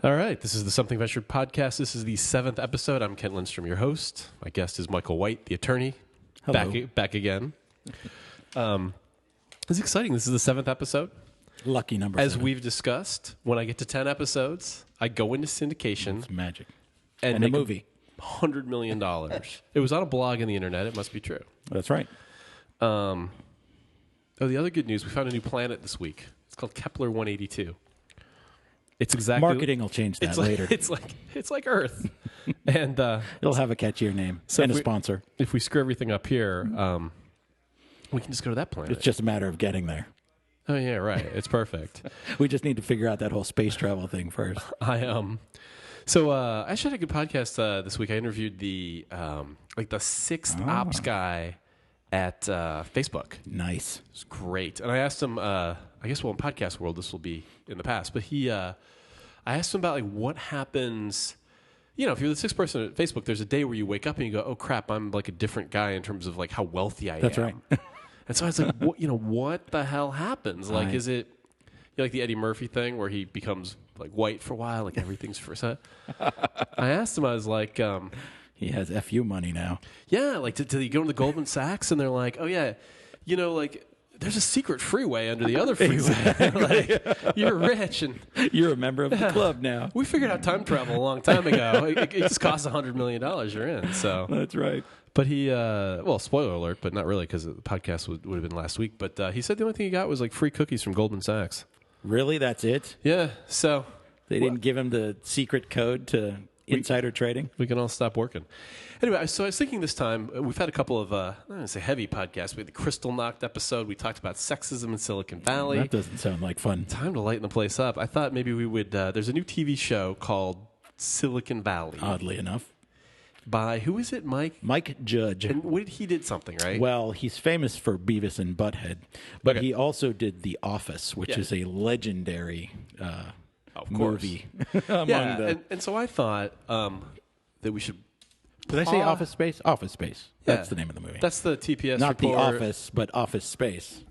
All right, this is the Something Ventured podcast. This is the 7th episode. I'm Kent Lindstrom, your host. My guest is Michael White, the attorney. Hello. Back again. It's exciting. This is the 7th episode. Lucky number. As 7. we've discussed, when I get to 10 episodes, I go into syndication. It's magic. And a make movie. $100 million. It was on a blog on the internet. It must be true. That's right. The other good news, we found a new planet this week. It's called Kepler 182. It's exactly Marketing will change that later. It's like Earth, and It'll have a catchier name and a sponsor. If we screw everything up here, we can just go to that planet. It's just a matter of getting there. Oh yeah, right. It's perfect. We just need to figure out that whole space travel thing first. I actually had a good podcast this week. I interviewed the sixth ops guy at Facebook. Nice. It's great. And I asked him, I guess, in podcast world, this will be in the past, but I asked him about like what happens, if you're the sixth person at Facebook, there's a day where you wake up and you go, oh crap, I'm like a different guy in terms of like how wealthy I am. That's right. And so I was like, what the hell happens? Like, is it like the Eddie Murphy thing where he becomes like white for a while, like everything's for a set? I asked him, I was like, he has FU money now. yeah, like did you go to the Goldman Sachs and they're like, oh yeah, like there's a secret freeway under the other freeway. Like, you're rich and You're a member of the club now. we figured out time travel a long time ago. It just costs $100 million. You're in. So That's right. but he, spoiler alert, but not really because the podcast would have been last week. But he said the only thing he got was like free cookies from Goldman Sachs. Really? That's it? Yeah. So They didn't give him the secret code to insider trading? we can all stop working. Anyway, so I was thinking this time, we've had a couple of, I don't want to say heavy podcasts. We had the Crystal Knocked episode. We talked about sexism in Silicon Valley. That doesn't sound like fun. Time to lighten the place up. I thought maybe we would, there's a new TV show called Silicon Valley. Oddly enough. By, who is it, Mike? Mike Judge. And he did something, right? Well, he's famous for Beavis and Butthead, but Okay. he also did The Office, which Yeah. is a legendary Of course. movie. Yeah, and so I thought that we should. Did I say Office Space? Office Space. Yeah. That's the name of the movie. That's the TPS Not report. The Office, but Office Space.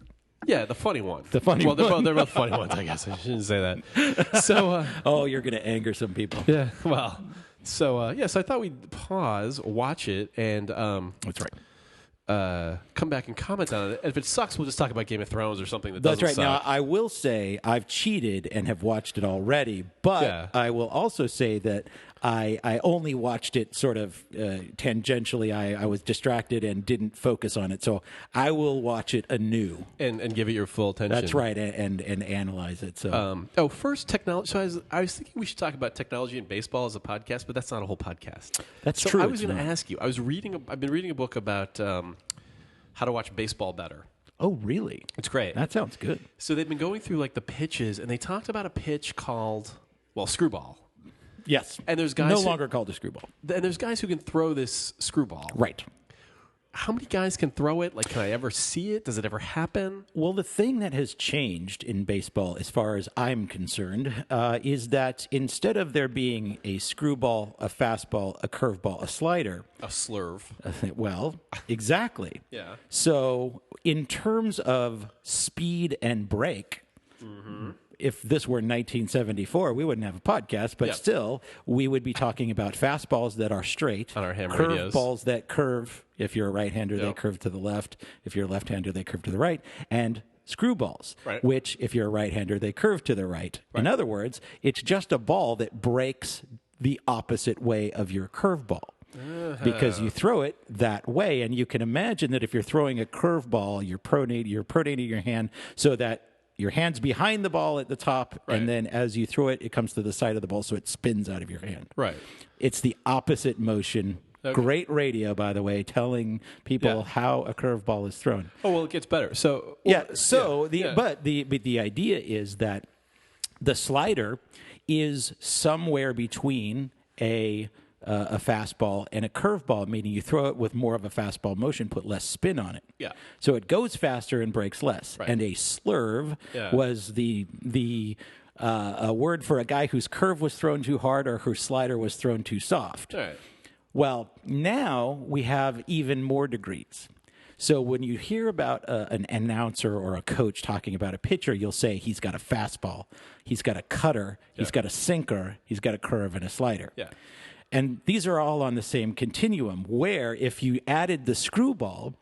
Yeah, the funny one. The funny well, one. They're both funny ones, I guess. I shouldn't say that. So, Oh, you're going to anger some people. yeah, well. So I thought we'd pause, watch it, and That's right. come back and comment on it. And if it sucks, we'll just talk about Game of Thrones or something that That's doesn't right. Now, suck. I will say I've cheated and have watched it already, but Yeah. I will also say that I only watched it sort of tangentially. I was distracted and didn't focus on it. So I will watch it anew. and give it your full attention. That's right, and analyze it. So First, technology. So I was thinking we should talk about technology and baseball as a podcast, but that's not a whole podcast. That's so true, I was it's going to not. ask you. I've been reading a book about how to watch baseball better. Oh, really? It's great. That sounds good. So they've been going through like the pitches, and they talked about a pitch called screwball. Yes. And there's guys no who- longer called a screwball. And there's guys who can throw this screwball. Right. How many guys can throw it? Like, can I ever see it? Does it ever happen? Well, the thing that has changed in baseball, as far as I'm concerned, is that instead of there being a screwball, a fastball, a curveball, a slider, A slurve. well, exactly. Yeah. So, in terms of speed and break, if this were 1974, we wouldn't have a podcast, but Yep. still, we would be talking about fastballs that are straight, On our ham radios. curveballs that curve. If you're a right-hander, they Yep. curve to the left. If you're a left-hander, they curve to the right. And screwballs, Right. which, if you're a right-hander, they curve to the right. In other words, it's just a ball that breaks the opposite way of your curveball. Because you throw it that way, and you can imagine that if you're throwing a curveball, you're pronating your hand so that your hand's behind the ball at the top, Right. and then as you throw it, it comes to the side of the ball, so it spins out of your hand. Right. It's the opposite motion. Okay. Great radio, by the way, telling people Yeah. how a curveball is thrown. Oh, well, it gets better. So But the idea is that the slider is somewhere between a fastball and a curveball, meaning you throw it with more of a fastball motion, put less spin on it. Yeah. So it goes faster and breaks less. Right. And a slurve Yeah. was a word for a guy whose curve was thrown too hard or whose slider was thrown too soft. All right. Well, now we have even more degrees. So when you hear about an announcer or a coach talking about a pitcher, you'll say he's got a fastball, he's got a cutter, he's got a sinker, he's got a curve and a slider. Yeah. And these are all on the same continuum, where if you added the screwball,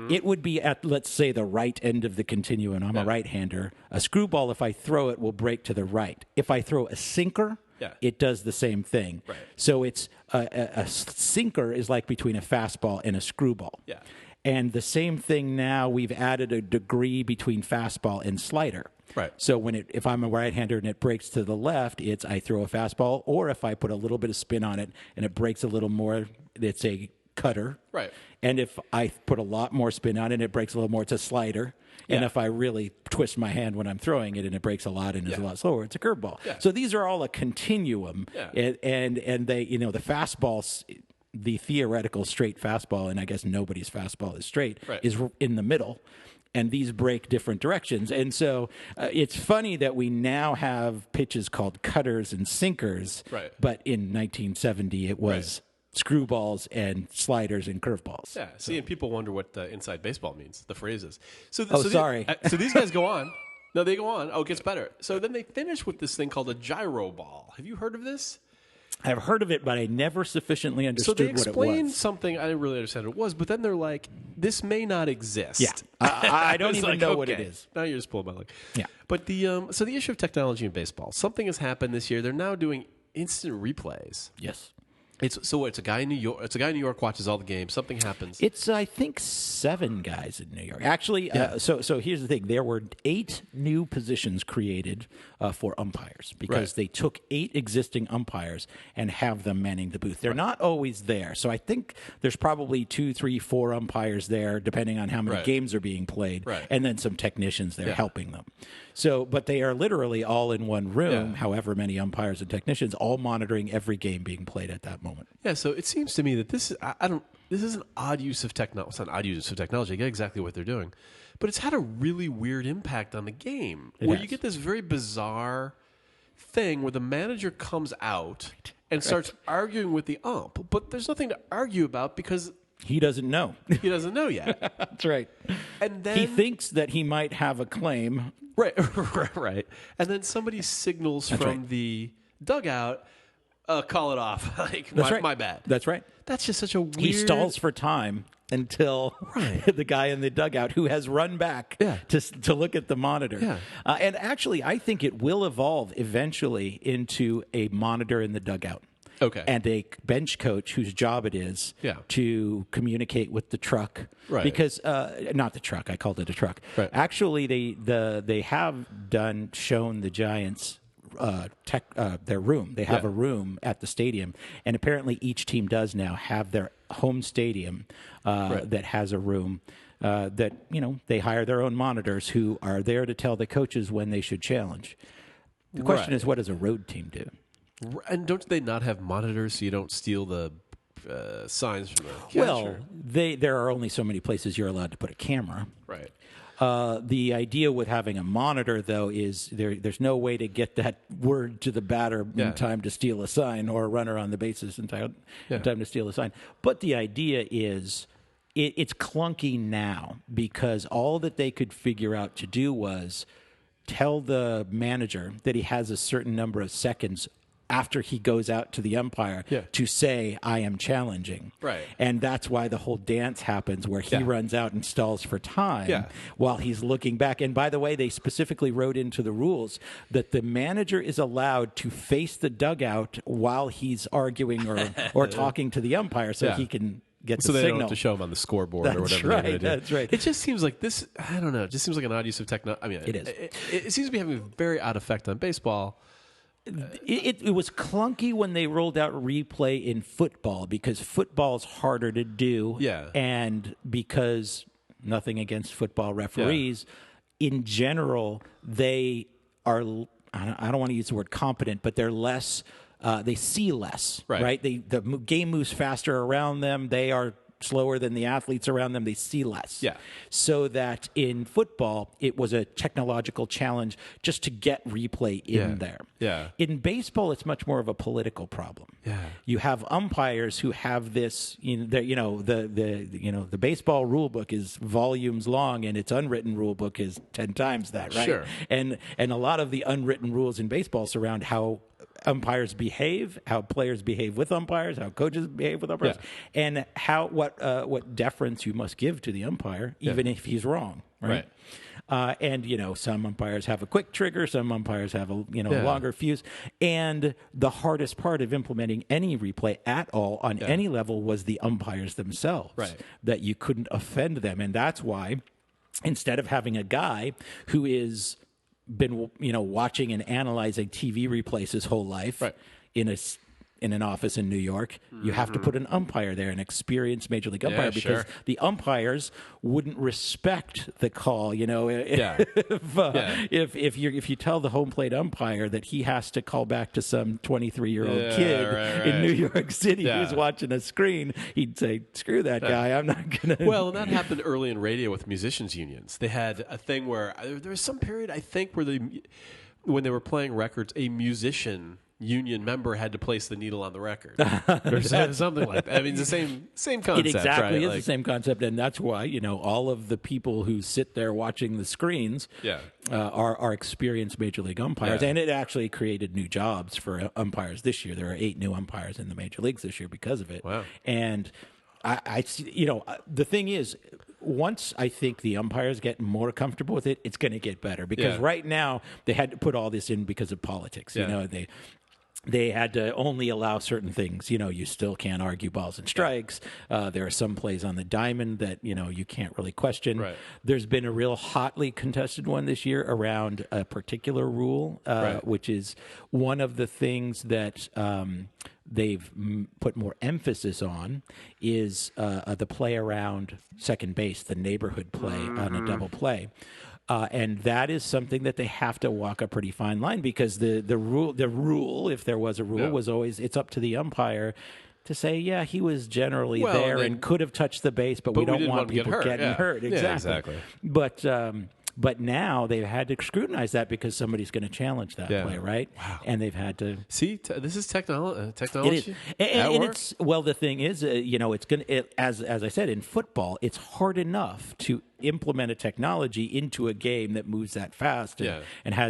it would be at, let's say, the right end of the continuum. I'm a right-hander. A screwball, if I throw it, will break to the right. If I throw a sinker, it does the same thing. Right. So it's a sinker is like between a fastball and a screwball. Yeah. And the same thing now, we've added a degree between fastball and slider. Right. So if I'm a right-hander and it breaks to the left, it's I throw a fastball, or if I put a little bit of spin on it and it breaks a little more, it's a cutter. Right. And if I put a lot more spin on it and it breaks a little more, it's a slider. And if I really twist my hand when I'm throwing it and it breaks a lot and is a lot slower, it's a curveball. Yeah. So these are all a continuum. Yeah. And they, the fastballs, the theoretical straight fastball, and I guess nobody's fastball is straight, is in the middle. And these break different directions. And so it's funny that we now have pitches called cutters and sinkers. Right. But in 1970, it was screwballs and sliders and curveballs. Yeah. See, and people wonder what inside baseball means, the phrases. So sorry. So these guys go on. No, they go on. Oh, it gets better. So then they finish with this thing called a gyro ball. Have you heard of this? I've heard of it, but I never sufficiently understood what it was. So they explained something. I didn't really understand what it was, but then they're like, this may not exist. Yeah. I don't even know what it is. Now you're just pulling my leg. Yeah. But so the issue of technology in baseball, something has happened this year. They're now doing instant replays. Yes. It's a guy in New York. It's a guy in New York watches all the games. Something happens. It's I think 7 guys in New York. Actually, so here's the thing: there were 8 new positions created for umpires because they took 8 existing umpires and have them manning the booth. They're not always there, so I think there's probably 2, 3, 4 umpires there, depending on how many games are being played, and then some technicians there helping them. So, but they are literally all in one room, however many umpires and technicians, all monitoring every game being played at that moment. Yeah, so it seems to me that this is an odd use of technology. It's not an odd use of technology. I get exactly what they're doing. But it's had a really weird impact on the game, where you get this very bizarre thing where the manager comes out and starts arguing with the ump, but there's nothing to argue about because he doesn't know. He doesn't know yet. That's right. And then he thinks that he might have a claim. Right. And then somebody signals from the dugout, call it off. My bad. That's right. That's just such a weird... He stalls for time until the guy in the dugout who has run back to look at the monitor. Yeah. And actually, I think it will evolve eventually into a monitor in the dugout. Okay. And a bench coach whose job it is to communicate with the truck. Right. Because, not the truck, I called it a truck. Right. Actually, they have shown the Giants their room. They have a room at the stadium. And apparently each team does now have their home stadium that has a room. That, they hire their own monitors who are there to tell the coaches when they should challenge. The question is, what does a road team do? And don't they not have monitors so you don't steal the signs from the catcher? Well, there are only so many places you're allowed to put a camera. Right. The idea with having a monitor, though, is there's no way to get that word to the batter in time to steal a sign, or a runner on the bases in time to steal a sign. But the idea is it's clunky now because all that they could figure out to do was tell the manager that he has a certain number of seconds after he goes out to the umpire to say, I am challenging. Right. And that's why the whole dance happens where he runs out and stalls for time while he's looking back. And by the way, they specifically wrote into the rules that the manager is allowed to face the dugout while he's arguing or talking to the umpire so he can get the signal. So they don't have to show him on the scoreboard or whatever. That's right. It just seems like this, I don't know, it just seems like an odd use of technology. I mean, it is. It seems to be having a very odd effect on baseball. It was clunky when they rolled out replay in football because football's harder to do. Yeah. And because nothing against football referees, in general, they are, I don't want to use the word competent, but they're less, they see less, right? The game moves faster around them. They are slower than the athletes around them. They see less. Yeah. So that in football, it was a technological challenge just to get replay in there. Yeah. In baseball, it's much more of a political problem. Yeah. You have umpires who have this, the baseball rule book is volumes long, and its unwritten rule book is 10 times that, right? Sure. And a lot of the unwritten rules in baseball surround how umpires behave, how players behave with umpires, how coaches behave with umpires, and what deference you must give to the umpire, even if he's wrong, right? And some umpires have a quick trigger, some umpires have a longer fuse, and the hardest part of implementing any replay at all on any level was the umpires themselves, that you couldn't offend them, and that's why instead of having a guy who is been watching and analyzing TV replays his whole life in an office in New York, you have to put an umpire there, an experienced major league umpire, because the umpires wouldn't respect the call. If you tell the home plate umpire that he has to call back to some 23-year-old kid in New York City who's watching a screen, he'd say, "Screw that guy, I'm not gonna." Well, and that happened early in radio with musicians unions. They had a thing where there was some period, I think, where when they were playing records, a musician union member had to place the needle on the record or something like that. I mean, it's the same concept. It exactly right? is the same concept, and that's why all of the people who sit there watching the screens are experienced major league umpires, and it actually created new jobs for umpires this year. There are 8 new umpires in the major leagues this year because of it. Wow. And the thing is, once I think the umpires get more comfortable with it, it's going to get better, because right now they had to put all this in because of politics. They had to only allow certain things. You still can't argue balls and strikes. There are some plays on the diamond that, you can't really question. Right. There's been a real hotly contested one this year around a particular rule, which is one of the things that they've put more emphasis on is the play around second base, the neighborhood play on a double play. And that is something that they have to walk a pretty fine line, because the rule, if there was a rule, was always it's up to the umpire to say, he was generally there and could have touched the base, but we don't want people getting hurt. Exactly. But now they've had to scrutinize that because somebody's going to challenge that play, right? Wow. And they've had to see. This is technology. It is, and it's the thing is, it's going to as I said, in football, it's hard enough to implement a technology into a game that moves that fast and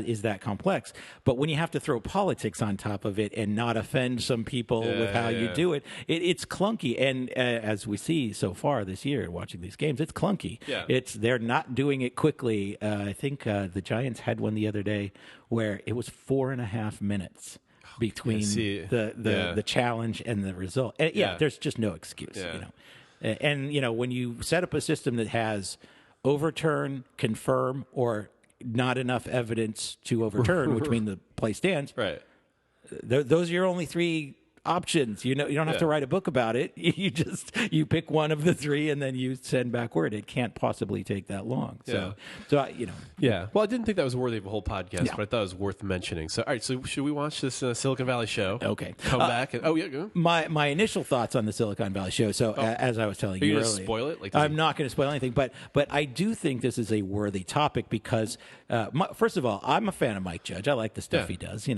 is that complex. But when you have to throw politics on top of it and not offend some people with how you do it, it's clunky. And as we see so far this year, watching these games, it's clunky. They're not doing it quickly. I think the Giants had one the other day where it was 4.5 minutes between the challenge and the result. And there's just no excuse. And when you set up a system that has overturn, confirm, or not enough evidence to overturn, which means the play stands. Right. Those are your only 3 options. You don't have to write a book about it. You pick one of the 3 and then you send back word. It can't possibly take that long. So Yeah. Well, I didn't think that was worthy of a whole podcast, but I thought it was worth mentioning. So, all right. So, should we watch this Silicon Valley show? Okay. Come back and go. My initial thoughts on the Silicon Valley show. So, as I was telling you earlier, spoil it? I'm not going to spoil anything, but I do think this is a worthy topic because, first of all, I'm a fan of Mike Judge. I like the stuff he does.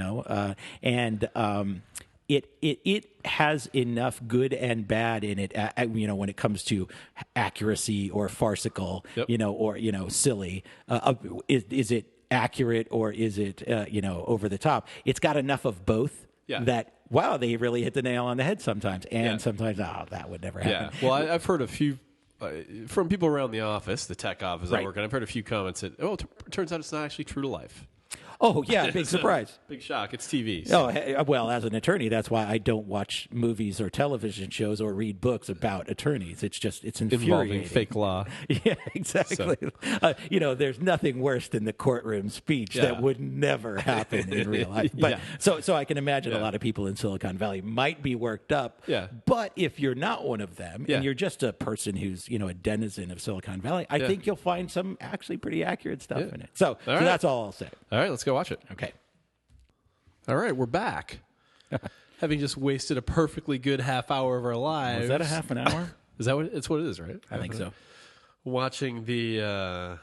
It has enough good and bad in it, when it comes to accuracy or farcical, or silly. Is it accurate or is it over the top? It's got enough of both that they really hit the nail on the head sometimes, and sometimes that would never happen. Yeah. Well, I've heard a few. From people around the office, the tech office I work in, I've heard a few comments that, it turns out it's not actually true to life. Oh, yeah, big surprise. Big shock. It's TV. So. Oh, well, as an attorney, that's why I don't watch movies or television shows or read books about attorneys. It's infuriating. Involving fake law. Yeah, exactly. So. There's nothing worse than the courtroom speech that would never happen in real life. But so I can imagine a lot of people in Silicon Valley might be worked up. Yeah. But if you're not one of them and you're just a person who's, a denizen of Silicon Valley, I think you'll find some actually pretty accurate stuff in it. So that's all I'll say. All right, let's go watch it. Okay. All right, we're back. Having just wasted a perfectly good half hour of our lives. Was that a half an hour? Is that what it's what it is, right? I think so. Watching the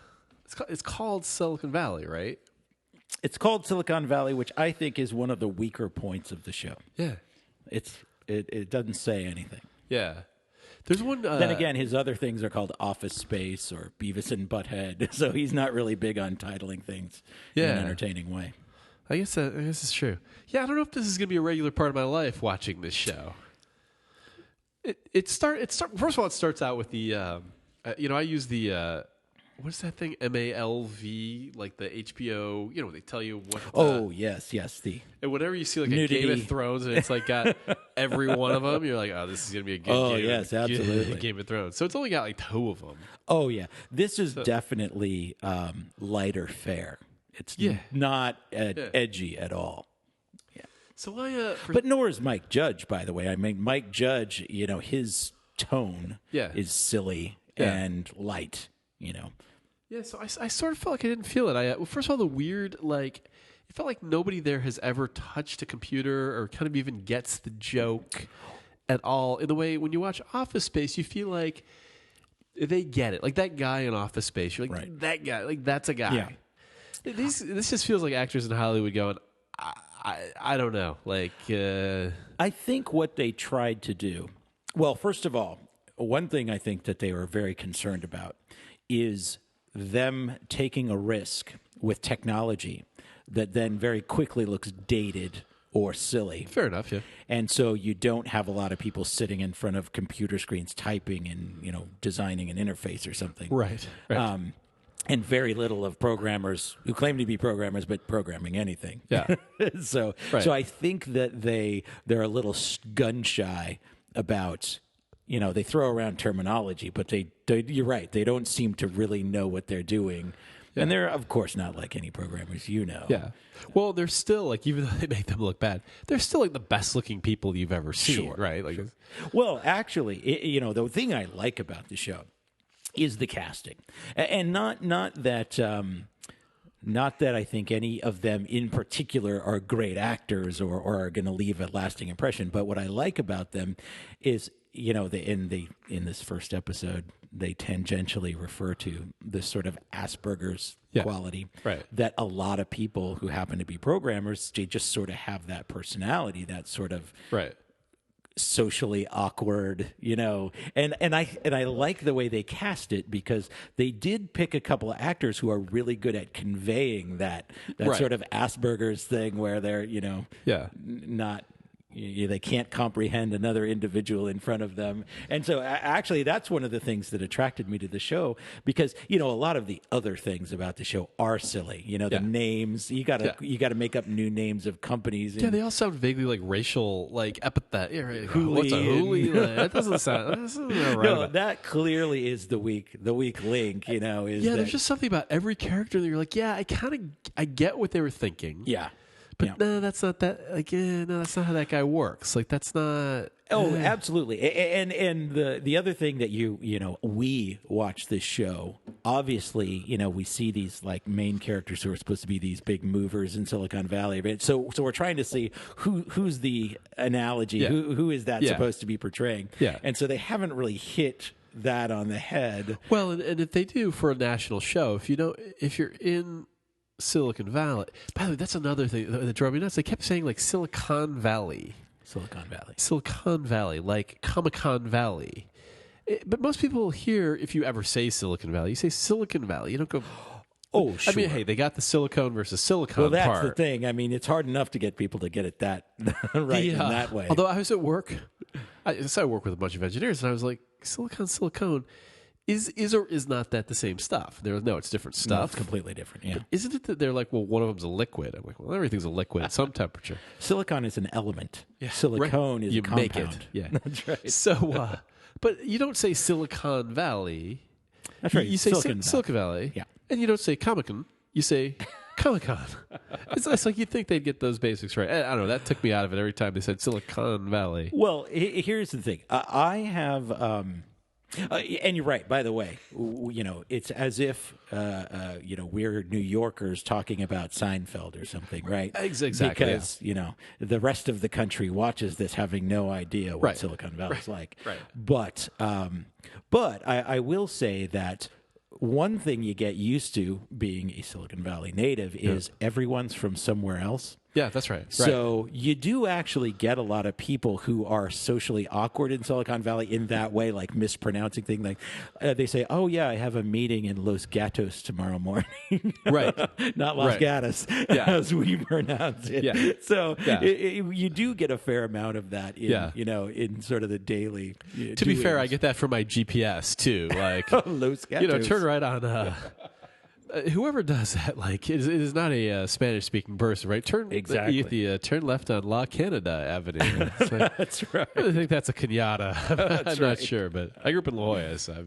it's called Silicon Valley, right? It's called Silicon Valley, which I think is one of the weaker points of the show. Yeah. It doesn't say anything. Yeah. There's one. Then again, his other things are called Office Space or Beavis and Butthead, so he's not really big on titling things in an entertaining way. I guess it's true. Yeah, I don't know if this is going to be a regular part of my life watching this show. First of all, it starts out with the I use the what's that thing? MALV, like the HBO, when they tell you what. Yes. And whenever you see like nudity. a Game of Thrones and it's like got every one of them, you're like, oh, this is going to be a good game. Yes, absolutely. Game of Thrones. So it's only got like 2 of them. Oh, yeah. This is definitely lighter fare. It's not edgy at all. Yeah. So but nor is Mike Judge, by the way. I mean, Mike Judge, his tone is silly and light, Yeah, so I sort of felt like I didn't feel it. First of all, the weird, it felt like nobody there has ever touched a computer or kind of even gets the joke at all. In the way, when you watch Office Space, you feel like they get it. Like that guy in Office Space, you're like, that guy, like that's a guy. Yeah. This just feels like actors in Hollywood going, I don't know. I think what they tried to do, well, first of all, one thing I think that they were very concerned about is them taking a risk with technology that then very quickly looks dated or silly. Fair enough, yeah. And so you don't have a lot of people sitting in front of computer screens typing and, designing an interface or something. Right. And very little of programmers who claim to be programmers but programming anything. Yeah. So I think that they're a little gun shy about, they throw around terminology, but they you're right, they don't seem to really know what they're doing. Yeah. And they're, of course, not like any programmers, Yeah. Well, they're still, even though they make them look bad, they're still, the best-looking people you've ever seen, right? Sure. Well, actually, the thing I like about the show is the casting. And not that I think any of them in particular are great actors or are going to leave a lasting impression, but what I like about them is, in this first episode, they tangentially refer to this sort of Asperger's quality that a lot of people who happen to be programmers, they just sort of have that personality, that sort of socially awkward, and I like the way they cast it because they did pick a couple of actors who are really good at conveying that sort of Asperger's thing where they're, not. They can't comprehend another individual in front of them. And so actually that's one of the things that attracted me to the show because, a lot of the other things about the show are silly. The names, you got to make up new names of companies. Yeah, they all sound vaguely like racial, epithet. Yeah, right. Hoolie. What's a hoolie? That doesn't sound right. No, that clearly is the weak link, there's just something about every character that you're like, I get what they were thinking. Yeah. But no, that's not that. No, that's not how that guy works. That's not. Oh, absolutely. And the other thing that we watch this show. Obviously, we see these main characters who are supposed to be these big movers in Silicon Valley. But so we're trying to see who's the analogy. Yeah. Who is that supposed to be portraying? Yeah. And so they haven't really hit that on the head. Well, and if they do for a national show, if you're in Silicon Valley. By the way, that's another thing that drove me nuts. They kept saying Silicon Valley. Silicon Valley, like Comic-Con Valley. But most people here, if you ever say Silicon Valley, you say Silicon Valley. You don't go, oh, sure. I mean, hey, they got the silicone versus silicon Well, that's part. the thing. I mean, it's hard enough to get people to get it that right in that way. Although I was at work. I work with a bunch of engineers, and I was like, silicone. Is or is not that the same stuff? No, it's different stuff. No, it's completely different, yeah. But isn't it that they're like, well, one of them's a liquid? I'm like, well, everything's a liquid at some temperature. Silicon is an element. Yeah. Silicone is a compound. Make it. Yeah. That's right. So, but you don't say Silicon Valley. That's right. You say Silicon Valley. Yeah. And you don't say Comic-Con. You say Comic-Con. It's like you'd think they'd get those basics right. I don't know. That took me out of it every time they said Silicon Valley. Well, here's the thing. I have... And you're right. By the way, it's as if we're New Yorkers talking about Seinfeld or something, right? Exactly. Because the rest of the country watches this having no idea what Silicon Valley is like. Right. But I will say that one thing you get used to being a Silicon Valley native is everyone's from somewhere else. Yeah, that's right. So you do actually get a lot of people who are socially awkward in Silicon Valley in that way, like mispronouncing things. Like they say, "Oh yeah, I have a meeting in Los Gatos tomorrow morning." Right. Not Los Gatos, as we pronounce it. Yeah. So you do get a fair amount of that in sort of the daily. To be fair, I get that from my GPS too. Like Los Gatos. turn right on. Whoever does that, like, it is not a Spanish-speaking person, right? Turn left on La Canada Avenue. Like, that's right. I think that's a Kenyatta. I'm not sure, but I grew up in La Jolla, so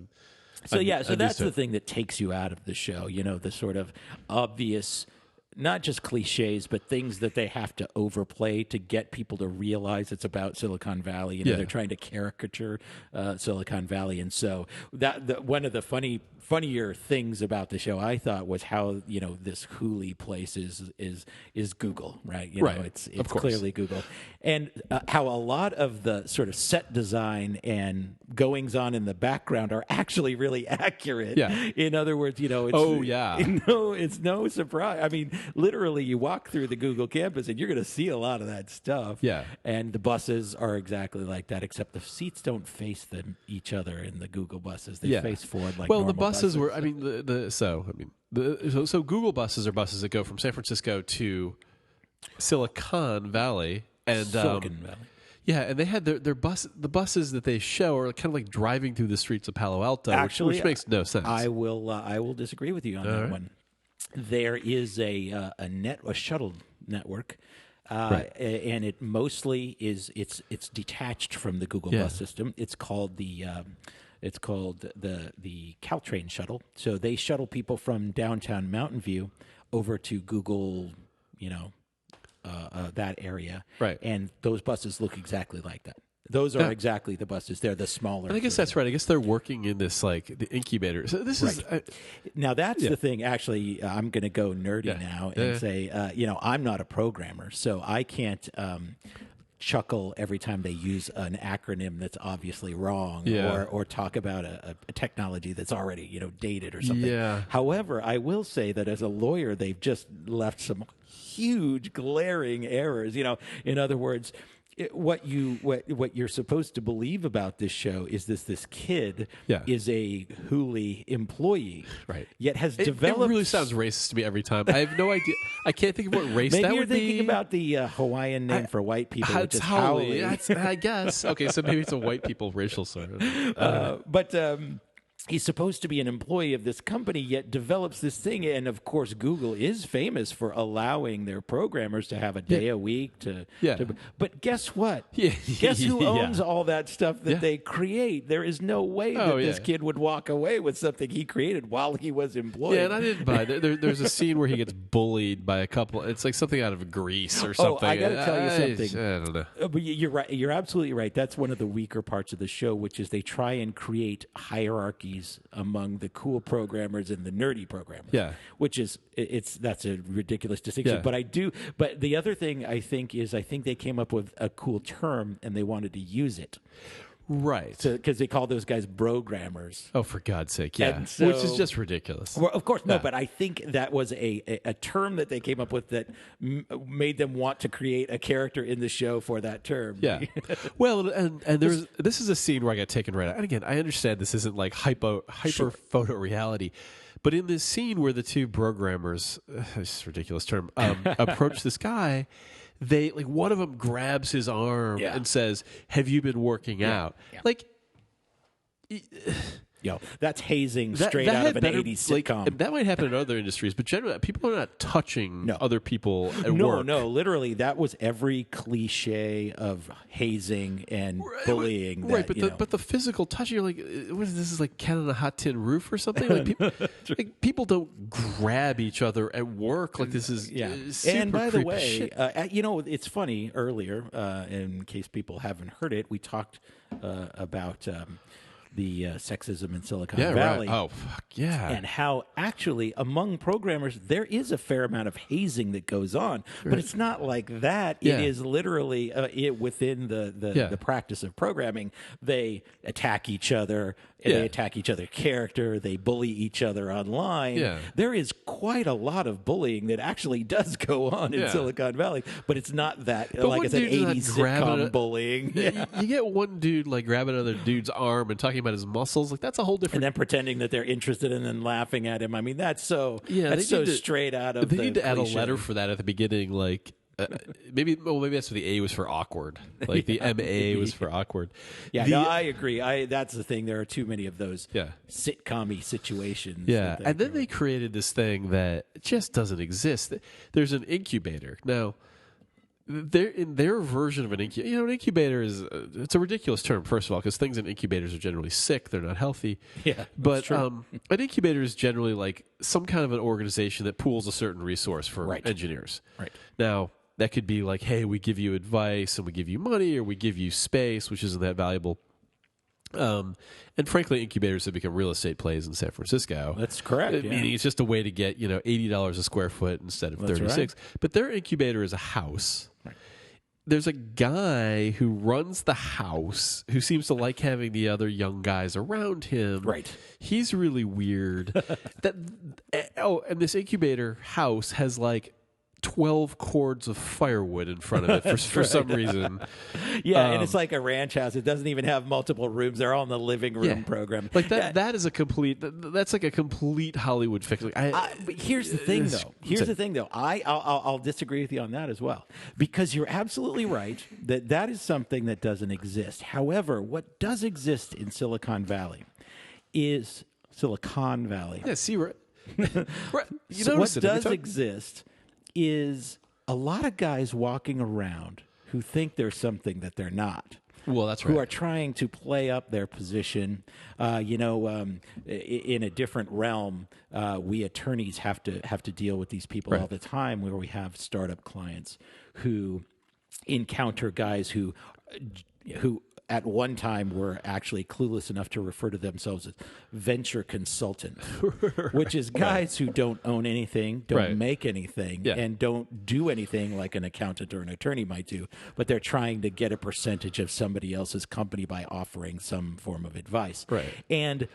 So that's the thing that takes you out of the show. The sort of obvious, not just cliches, but things that they have to overplay to get people to realize it's about Silicon Valley. They're trying to caricature Silicon Valley, and so that one of the funnier things about the show, I thought, was how this Hooli place is Google, right? It's clearly Google, and how a lot of the sort of set design and goings on in the background are actually really accurate. Yeah. In other words, it's no surprise. I mean, literally, you walk through the Google campus and you're going to see a lot of that stuff. Yeah. And the buses are exactly like that, except the seats don't face each other in the Google buses. They face forward like normal the buses were. I mean, so Google buses are buses that go from San Francisco to Silicon Valley and Silicon Valley. Yeah, and they had the buses that they show are kind of like driving through the streets of Palo Alto, which makes no sense. I will disagree with you on that one. There is a shuttle network, and it mostly is it's detached from the Google bus system. It's called the Caltrain shuttle. So they shuttle people from downtown Mountain View over to Google, that area. Right. And those buses look exactly like that. Those are exactly the buses. They're the smaller. And I guess that's right. I guess they're working in this like the incubator. So this is now that's the thing. Actually, I'm going to go nerdy now and say, I'm not a programmer, so I can't chuckle every time they use an acronym that's obviously wrong, or talk about a technology that's already dated or something. Yeah. However, I will say that as a lawyer, they've just left some huge glaring errors. In other words, what you're supposed to believe about this show is this kid is a Hooli employee, right? Yet has developed. It really sounds racist to me every time. I have no idea. I can't think of what race that would be. Maybe you're thinking about the Hawaiian name for white people, which is haole. I guess. Okay, so maybe it's a white people racial slur. But he's supposed to be an employee of this company, yet develops this thing. And of course, Google is famous for allowing their programmers to have a day a week but guess what? Guess who owns all that stuff that they create? There is no way that this kid would walk away with something he created while he was employed. Yeah, and I didn't buy it. There's a scene where he gets bullied by a couple. It's like something out of Grease or something. Oh, I got to tell you something. I don't know. But you're right. You're absolutely right. That's one of the weaker parts of the show, which is they try and create hierarchies among the cool programmers and the nerdy programmers. Yeah. Which is that's a ridiculous distinction. Yeah. But the other thing I think they came up with a cool term and they wanted to use it. Right. Because they call those guys programmers. Oh, for God's sake, yeah. So, which is just ridiculous. Well, of course, no, but I think that was a term that they came up with that made them want to create a character in the show for that term. Yeah. Well, and this is a scene where I got taken right out. And again, I understand this isn't like hyper photo reality. But in this scene where the two programmers, this is a ridiculous term, approach this guy, they like one of them grabs his arm and says, "Have you been working out?" Yeah. Like, that's hazing straight out of an 80s sitcom. Like, that might happen in other industries, but generally, people are not touching other people at work. No, literally, that was every cliche of hazing and bullying. Right, but the physical touch, you're like, what is this? Is like cat on a hot tin roof or something? Like, people don't grab each other at work. Like, this is super and by the way, shit. It's funny. Earlier, in case people haven't heard it, we talked about sexism in Silicon Yeah, Valley. right. Oh, fuck yeah. And how actually among programmers there is a fair amount of hazing that goes on, but it's not like that. Yeah. It is literally within the practice of programming. They attack each other. Yeah. They attack each other's character. They bully each other online. Yeah. There is quite a lot of bullying that actually does go on in Yeah. Silicon Valley, but it's not that, But like I one said, dude 80s grabbing sitcom a- bullying. You get one dude like grabbing another dude's arm and talking about his muscles. Like that's a whole And different. then pretending that they're interested and then laughing at him. I mean, that's so Yeah, that's they so need to- straight out of They the need to add a cliche. letter for that at the beginning. Like maybe that's what the A was for awkward. Like the MA was for awkward. Yeah, The- no, I agree. That's the thing. There are too many of those Yeah. sitcom-y situations. Yeah, that and then they created this thing that just doesn't exist. There's an incubator now. They're in their version of an incubator. You know, an incubator is it's a ridiculous term, first of all, because things in incubators are generally sick; they're not healthy. Yeah, but that's true. An incubator is generally like some kind of an organization that pools a certain resource for Right. engineers. Right. Now, that could be like, hey, we give you advice and we give you money, or we give you space, which isn't that valuable. And frankly, incubators have become real estate plays in San Francisco. That's correct, yeah. Meaning it's just a way to get $80 a square foot instead of That's 36. But their incubator is a house. There's a guy who runs the house who seems to like having the other young guys around him. Right. He's really weird. And this incubator house has like 12 cords of firewood in front of it for some reason. Yeah, and it's like a ranch house. It doesn't even have multiple rooms. They're all in the living room program. Like that is a complete. That's like a complete Hollywood fix. Like But here's the thing, though. I'll disagree with you on that as well, because you're absolutely right that is something that doesn't exist. However, what does exist in Silicon Valley is Silicon Valley. Yeah, see, right. Right. You So what notice it every does time. exist is a lot of guys walking around who think they're something that they're not. Well, that's right. Who are trying to play up their position. In a different realm, we attorneys have to deal with these people all the time, where we have startup clients who encounter guys who at one time were actually clueless enough to refer to themselves as venture consultant, which is guys who don't own anything, don't make anything, and don't do anything like an accountant or an attorney might do, but they're trying to get a percentage of somebody else's company by offering some form of advice. Right. And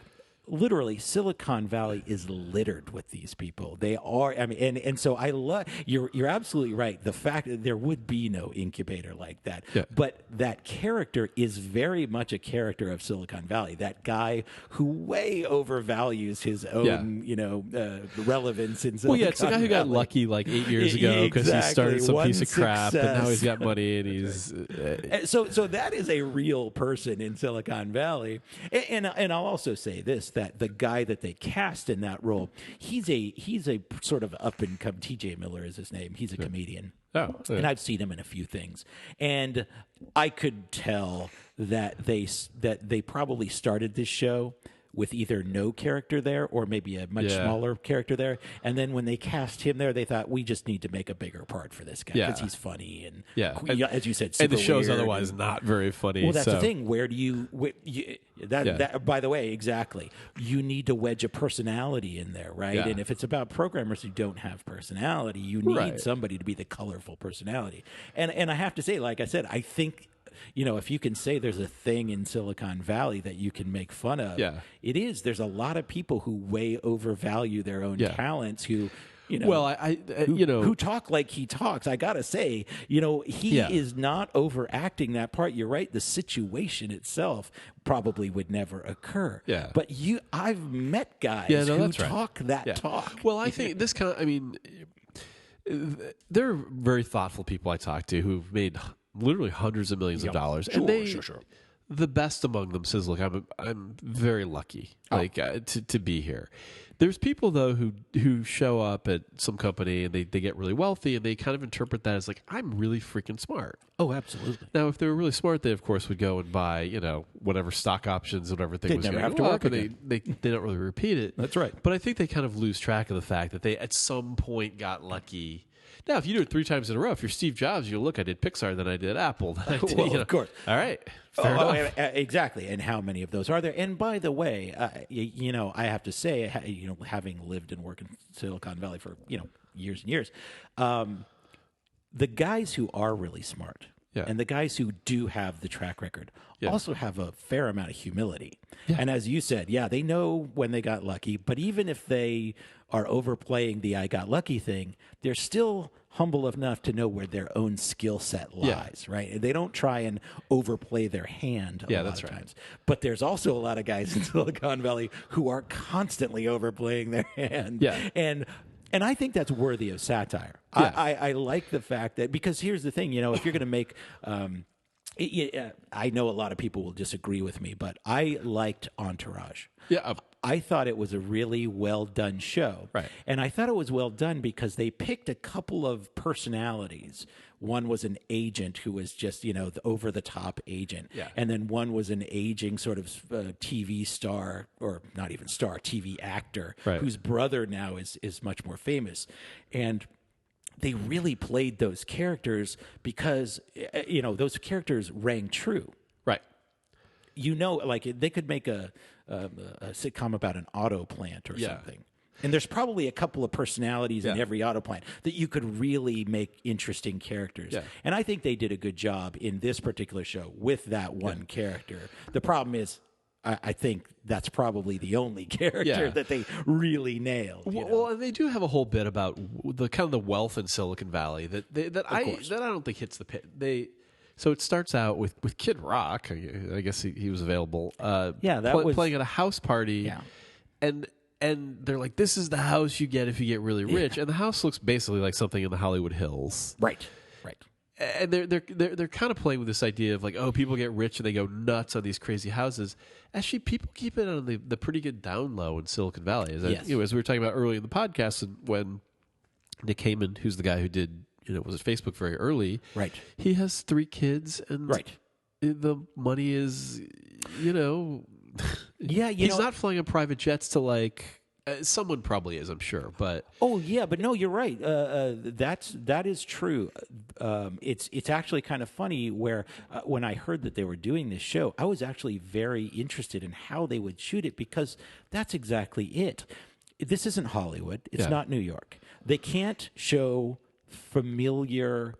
literally, Silicon Valley is littered with these people. They are. I mean, and so I love. You're absolutely right. The fact that there would be no incubator like that, but that character is very much a character of Silicon Valley. That guy who way overvalues his own, relevance in Silicon Valley. Well, yeah, it's the guy who got lucky like 8 years ago because he started some One piece of crap, and now he's success. got money, and he's So that is a real person in Silicon Valley, and I'll also say this, that the guy that they cast in that role, he's a sort of up and come. T.J. Miller is his name. He's a comedian. And I've seen him in a few things, and I could tell that they probably started this show with either no character there or maybe a much smaller character there. And then when they cast him there, they thought, we just need to make a bigger part for this guy because he's funny and, as you said, super and the show's weird otherwise not very funny. Well, that's so. the thing. Where do you that by the way, exactly. You need to wedge a personality in there, right? Yeah. And if it's about programmers who don't have personality, you need Right. somebody to be the colorful personality. And I have to say, like I said, I think if you can say there's a thing in Silicon Valley that you can make fun of, it is. There's a lot of people who way overvalue their own talents who Well, who talk like he talks. I gotta say, he is not overacting that part. You're right. The situation itself probably would never occur. Yeah. But I've met guys who that's right. talk that talk. Well, I think this there are very thoughtful people I talk to who've made literally hundreds of millions of dollars. Sure, and they, sure. The best among them says, look, I'm very lucky to be here. There's people, though, who show up at some company and they get really wealthy and they kind of interpret that as like, I'm really freaking smart. Oh, absolutely. Now, if they were really smart, they, of course, would go and buy, whatever stock options, whatever thing was never going have to up, work and again. they don't really repeat it. That's right. But I think they kind of lose track of the fact that they, at some point, got lucky. Now, if you do it 3 times in a row, if you're Steve Jobs, you look, I did Pixar, then I did Apple. Then I did, Well, of course. All right. Fair enough. Exactly. And how many of those are there? And by the way, I have to say, having lived and worked in Silicon Valley for, years and years, the guys who are really smart and the guys who do have the track record also have a fair amount of humility. Yeah. And as you said, they know when they got lucky, but even if they are overplaying the I got lucky thing, they're still humble enough to know where their own skill set lies, right? They don't try and overplay their hand a lot of times. But there's also a lot of guys in Silicon Valley who are constantly overplaying their hand. Yeah. And I think that's worthy of satire. Yeah. I like the fact that, because here's the thing, if you're going to make, I know a lot of people will disagree with me, but I liked Entourage. Yeah. I thought it was a really well done show. Right. And I thought it was well done because they picked a couple of personalities. One was an agent who was just, the over the top agent. Yeah. And then one was an aging sort of TV star, or not even star, TV actor, whose brother now is much more famous. And they really played those characters because, those characters rang true. Right. Like they could make a sitcom about an auto plant or something. And there's probably a couple of personalities in every auto plant that you could really make interesting characters. Yeah. And I think they did a good job in this particular show with that one character. The problem is, I think that's probably the only character that they really nailed. Well, and they do have a whole bit about the kind of the wealth in Silicon Valley that I don't think hits the pit. So it starts out with Kid Rock. I guess he was available. Playing at a house party, and they're like, "This is the house you get if you get really rich," and the house looks basically like something in the Hollywood Hills, right. And they're kind of playing with this idea of like, oh, people get rich and they go nuts on these crazy houses. Actually, people keep it on the pretty good down low in Silicon Valley. As we were talking about earlier in the podcast, and when Nick Heyman, who's the guy who did was at Facebook very early, right? He has 3 kids, and the money is, he's not flying on private jets to like. Someone probably is, I'm sure, but but no, you're right. That is true. It's actually kind of funny where when I heard that they were doing this show, I was actually very interested in how they would shoot it, because that's exactly it. This isn't Hollywood. It's not New York. They can't show familiar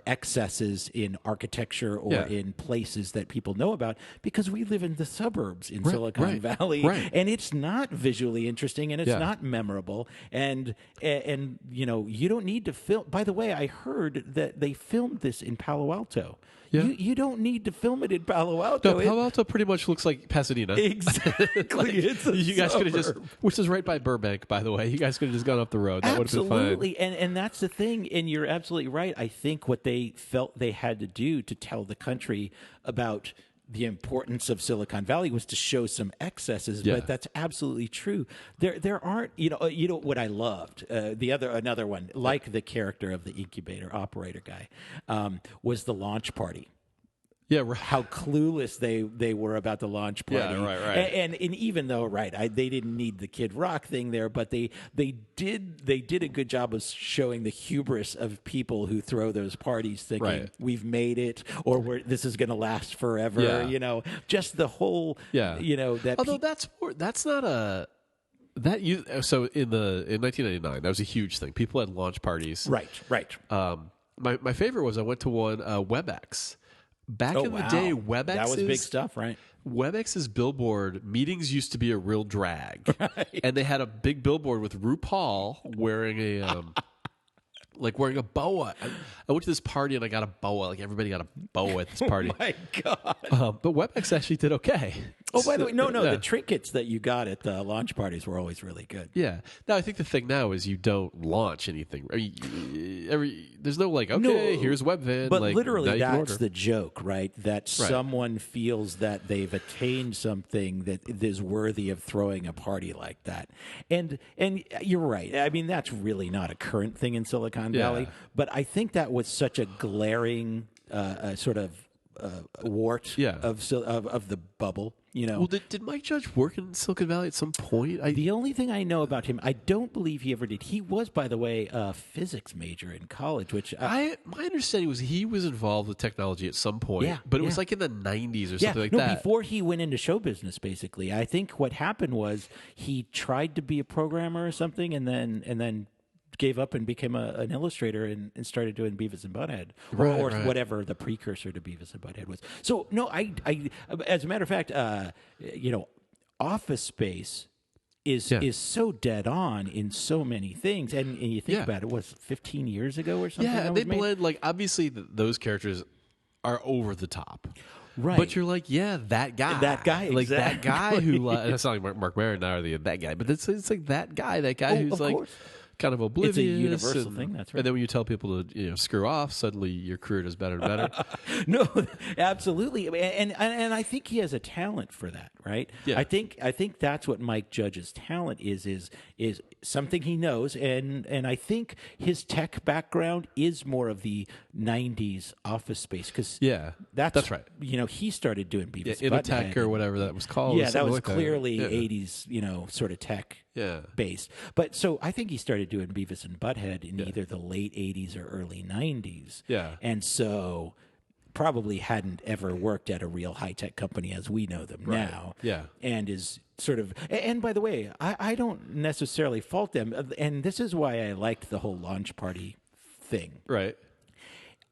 excesses in architecture or in places that people know about, because we live in the suburbs in Silicon Valley, and it's not visually interesting and it's not memorable, and you don't need to film. By the way, I heard that they filmed this in Palo Alto. Yeah. You don't need to film it in Palo Alto. No, Palo Alto pretty much looks like Pasadena. Exactly. It's a you guys could have just, which is right by Burbank, by the way. You guys could have just gone up the road. That would have been fine. Absolutely. And that's the thing. And you're absolutely right. I think what they felt they had to do to tell the country about the importance of Silicon Valley was to show some excesses, but that's absolutely true. There aren't, what I loved, another one, like the character of the incubator operator guy, was the launch party. Yeah, right. How clueless they were about the launch party. Yeah, right. And even though, they didn't need the Kid Rock thing there, but they did a good job of showing the hubris of people who throw those parties thinking we've made it, or this is going to last forever. Yeah. Just the whole. Yeah. That. Although that's not a. So in 1999, that was a huge thing. People had launch parties. Right. My favorite was I went to one WebEx. Back in the day, WebEx that was big stuff, right? WebEx's billboard meetings used to be a real drag, and they had a big billboard with RuPaul wearing a wearing a boa. I went to this party and I got a boa. Like everybody got a boa at this party. Oh my God! But WebEx actually did okay. Oh, by the way, no, the trinkets that you got at the launch parties were always really good. Yeah. Now, I think the thing now is you don't launch anything. There's no here's Webvan. But literally, that's the joke, right? That someone feels that they've attained something that is worthy of throwing a party like that. And you're right. I mean, that's really not a current thing in Silicon Valley. But I think that was such a glaring sort of wart Yeah. of the bubble. Well, did Mike Judge work in Silicon Valley at some point? The only thing I know about him, I don't believe he ever did. He was, by the way, a physics major in college, which my understanding was he was involved with technology at some point, Yeah, but it was yeah. like in the 90s or something like that. Before he went into show business, basically. I think what happened was he tried to be a programmer or something, and then gave up and became an illustrator and started doing Beavis and Butthead, or whatever the precursor to Beavis and Butthead was. So no, I as a matter of fact, Office Space is so dead on in so many things, and you think about it, was 15 years ago or something? Yeah, and they blend, like, obviously those characters are over the top. Right. But you're like, yeah, that guy. That guy, Like, that exactly. guy who, it's not like Mark Maron now, or that guy, but it's like that guy who's of like course. kind of oblivious. It's a universal thing, that's right. And then when you tell people to screw off, suddenly your career does better and better. No, absolutely, and I think he has a talent for that, right? Yeah. I think that's what Mike Judge's talent is something he knows, and I think his tech background is more of the '90s Office Space, because that's right. He started doing Beavis Yeah, and Tech Butthead, or whatever that was called. Yeah, that was like clearly that. Yeah. '80s, sort of tech Yeah. based. But so I think he started doing Beavis and Butthead in either the late '80s or early '90s. Yeah. And so probably hadn't ever worked at a real high tech company as we know them now. Yeah. And is sort of, and by the way, I don't necessarily fault them. And this is why I liked the whole launch party thing. Right.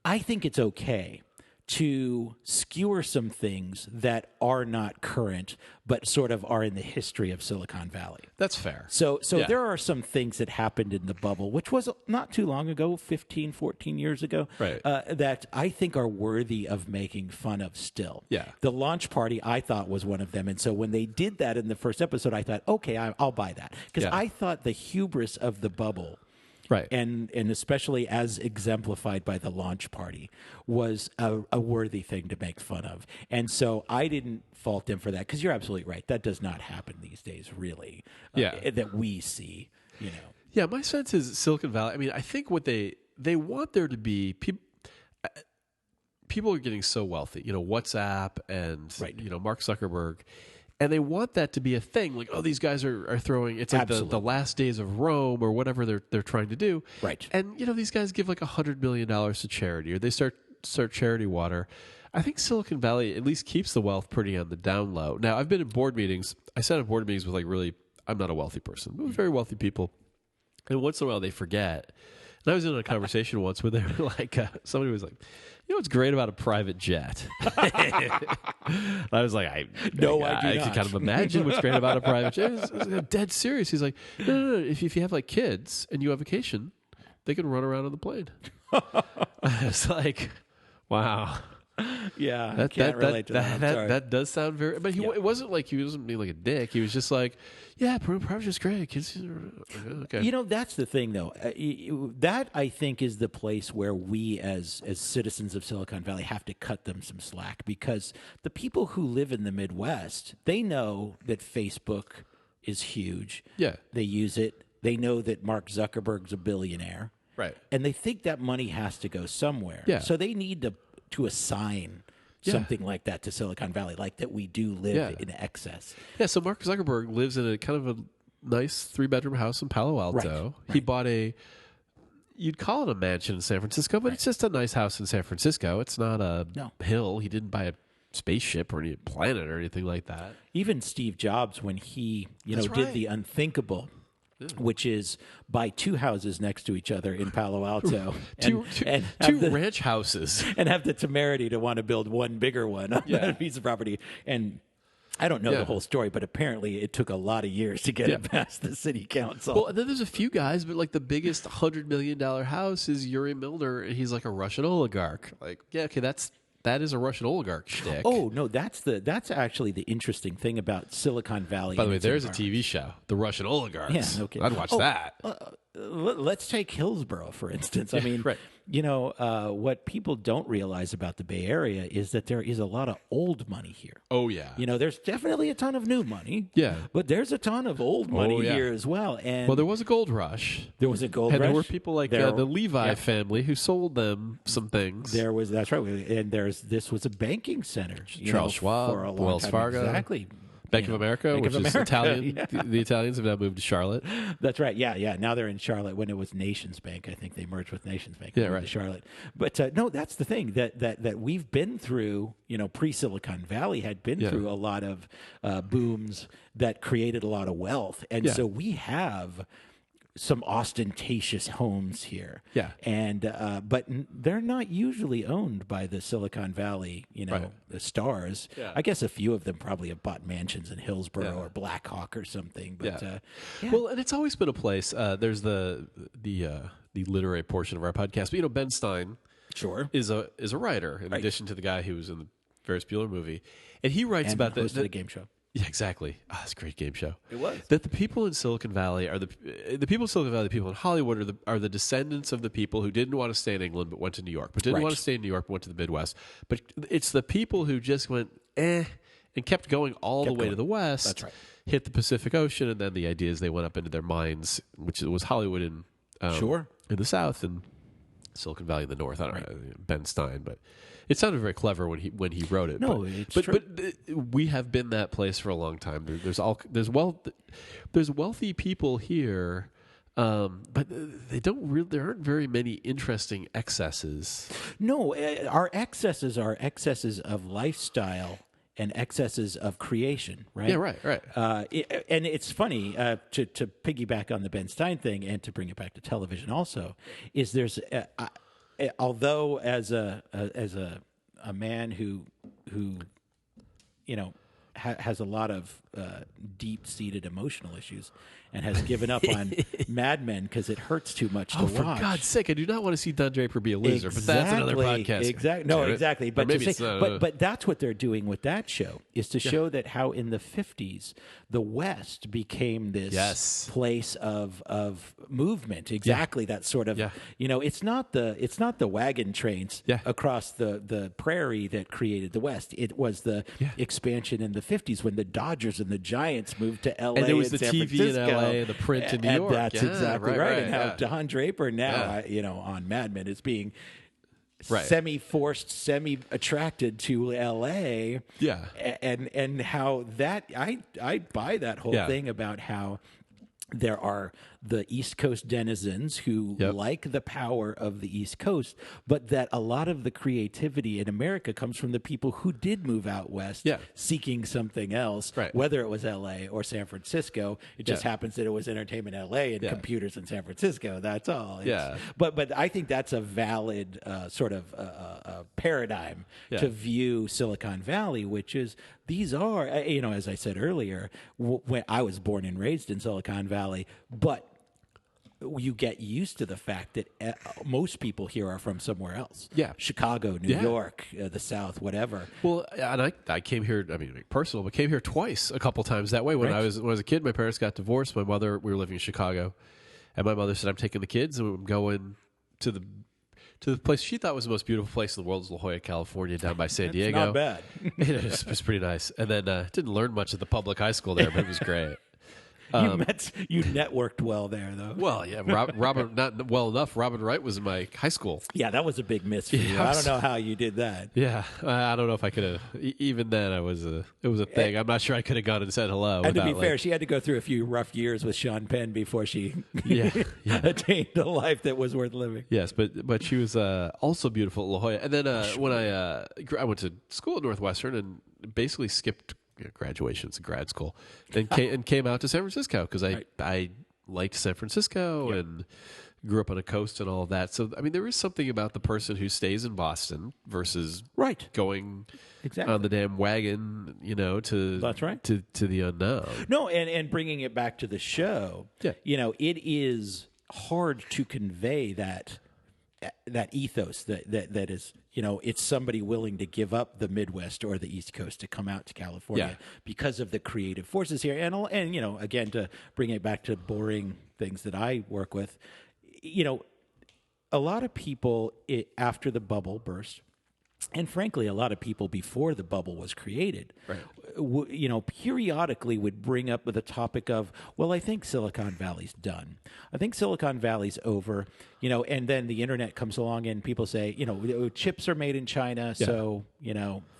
I think it's okay to skewer some things that are not current, but sort of are in the history of Silicon Valley. That's fair. So there are some things that happened in the bubble, which was not too long ago, 15, 14 years ago, Right. That I think are worthy of making fun of still. Yeah. The launch party, I thought, was one of them. And so when they did that in the first episode, I thought, okay, I'll buy that. Because Yeah. I thought the hubris of the bubble, Right. and especially as exemplified by the launch party, was a worthy thing to make fun of. And so I didn't fault them for that, because you're absolutely right. That does not happen these days, really, that we see, Yeah, my sense is Silicon Valley. I mean, I think what they want there to be people are getting so wealthy. WhatsApp and Mark Zuckerberg. And they want that to be a thing, like, oh, these guys are throwing. It's like the last days of Rome or whatever they're trying to do, Right. And these guys give like $100 million to charity, or they start charity water. I think Silicon Valley at least keeps the wealth pretty on the down low. Now, I've been in board meetings. I sat in board meetings with I'm not a wealthy person, but with very wealthy people, and once in a while they forget. And I was in a conversation once where they were like, somebody was like, what's great about a private jet? I was like, I do can not. kind of imagine what's great about a private jet. It was dead serious. He's like, no. If you have like kids and you have vacation, they can run around on the plane. It's like, wow. Yeah, I can't relate to that. That does sound very. But it wasn't like he wasn't being like a dick. He was just like, yeah, private jet's great. Kids, okay. That's the thing, though. That I think is the place where we, as citizens of Silicon Valley, have to cut them some slack, because the people who live in the Midwest, they know that Facebook is huge. Yeah, they use it. They know that Mark Zuckerberg's a billionaire, right? And they think that money has to go somewhere. Yeah. So they need to assign something like that to Silicon Valley, like that we do live in excess. Yeah, so Mark Zuckerberg lives in a kind of a nice 3-bedroom house in Palo Alto. Right. He bought you'd call it a mansion in San Francisco, but it's just a nice house in San Francisco. It's not a hill. He didn't buy a spaceship or any planet or anything like that. Even Steve Jobs, when he did right. the unthinkable, which is buy 2 houses next to each other in Palo Alto, two ranch houses, and have the temerity to want to build one bigger one on that piece of property. And I don't know the whole story, but apparently it took a lot of years to get it past the city council. Well, and then there's a few guys, but like the biggest $100 million house is Yuri Milner, and he's like a Russian oligarch. Like, yeah, okay, that is a Russian oligarch shtick. Oh no, that's actually the interesting thing about Silicon Valley. By the way, there's a TV show, The Russian Oligarchs. Yeah, no kidding. I'd watch that. let's take Hillsborough, for instance. I mean, right. What people don't realize about the Bay Area is that there is a lot of old money here. Oh, yeah. There's definitely a ton of new money. Yeah. But there's a ton of old money yeah. here as well. And Well, there was a gold rush. there was a gold And rush. there were people like the Levi family who sold them some things. That's right. And this was a banking center. Charles Schwab, for a long Wells time. Fargo. Exactly. Bank of America, Bank which of is America, Italian. yeah. The Italians have now moved to Charlotte. That's right. Yeah. Now they're in Charlotte. When it was Nations Bank, I think they merged with Nations Bank. Yeah, and moved right. to Charlotte. But no, that's the thing that we've been through. Pre-Silicon Valley had been through a lot of booms that created a lot of wealth, and so we have some ostentatious homes here. Yeah. And but they're not usually owned by the Silicon Valley, the stars. Yeah. I guess a few of them probably have bought mansions in Hillsborough or Black Hawk or something. But Well, and it's always been a place. There's the literary portion of our podcast, but Ben Stein sure is a writer in addition to the guy who was in the Ferris Bueller movie, and he writes about the game show. Yeah, exactly. It's a great game show. It was. That the people in Silicon Valley are the people in Silicon Valley, the people in Hollywood are the descendants of the people who didn't want to stay in England but went to New York, but didn't want to stay in New York but went to the Midwest. But it's the people who just went and kept going all the way to the West. That's right. Hit the Pacific Ocean, and then the idea is they went up into their minds, which was Hollywood in in the South and Silicon Valley in the North. I don't know, Ben Stein, but it sounded very clever when he wrote it. No, it's true. But we have been that place for a long time. There's wealthy people here, but there aren't very many interesting excesses. No, our excesses are excesses of lifestyle and excesses of creation, right? Yeah, right. And it's funny to piggyback on the Ben Stein thing and to bring it back to television. Also, is there's although as a man who has a lot of deep-seated emotional issues and has given up on Mad Men because it hurts too much to watch. For God's sake, I do not want to see Don Draper be a loser, but that's another podcast. Exactly. No, exactly. But, maybe but that's what they're doing with that show, is to show that how in the 50s, the West became this place of movement. Exactly. That sort of, it's not the wagon trains across the prairie that created the West. It was the expansion in the 50s when the Dodgers and the Giants moved to L.A. and there was the San TV Francisco. in L.A., the print in New York. That's exactly right. And how yeah. Don Draper now, on Mad Men is being Right. semi-forced, semi-attracted to L.A. Yeah. And how that I buy that whole thing about how there are the East Coast denizens who like the power of the East Coast, but that a lot of the creativity in America comes from the people who did move out west seeking something else, whether it was L.A. or San Francisco. It just happens that it was entertainment L.A. and computers in San Francisco. That's all. But I think that's a valid sort of paradigm to view Silicon Valley, which is these are, as I said earlier, when I was born and raised in Silicon Valley, but you get used to the fact that most people here are from somewhere else. Yeah. Chicago, New York, the South, whatever. Well, and I came here, personal, but came here twice a couple times that way. When I was a kid, my parents got divorced. We were living in Chicago, and my mother said, I'm taking the kids and I'm going to the place she thought was the most beautiful place in the world, is La Jolla, California, down by San Diego. Not bad. It was pretty nice. And then didn't learn much at the public high school there, but it was great. You networked well there, though. Well, yeah, Robin, not well enough. Robin Wright was in my high school. Yeah, that was a big miss for you. I don't know how you did that. Yeah, I don't know if I could have. Even then, it was a thing. I'm not sure I could have gone and said hello. And to be fair, she had to go through a few rough years with Sean Penn before she attained a life that was worth living. Yes, but she was also beautiful at La Jolla. And then when I went to school at Northwestern and basically skipped graduations in grad school, and came out to San Francisco because I liked San Francisco and grew up on a coast and all of that. So there is something about the person who stays in Boston versus going on the damn wagon, That's right. to the unknown. No, and bringing it back to the show, it is hard to convey that that ethos that is, it's somebody willing to give up the Midwest or the East Coast to come out to California because of the creative forces here. And again, to bring it back to boring things that I work with, a lot of people after the bubble burst, and frankly, a lot of people before the bubble was created, periodically would bring up the topic of, well, I think Silicon Valley's done. I think Silicon Valley's over, and then the internet comes along and people say, chips are made in China, so,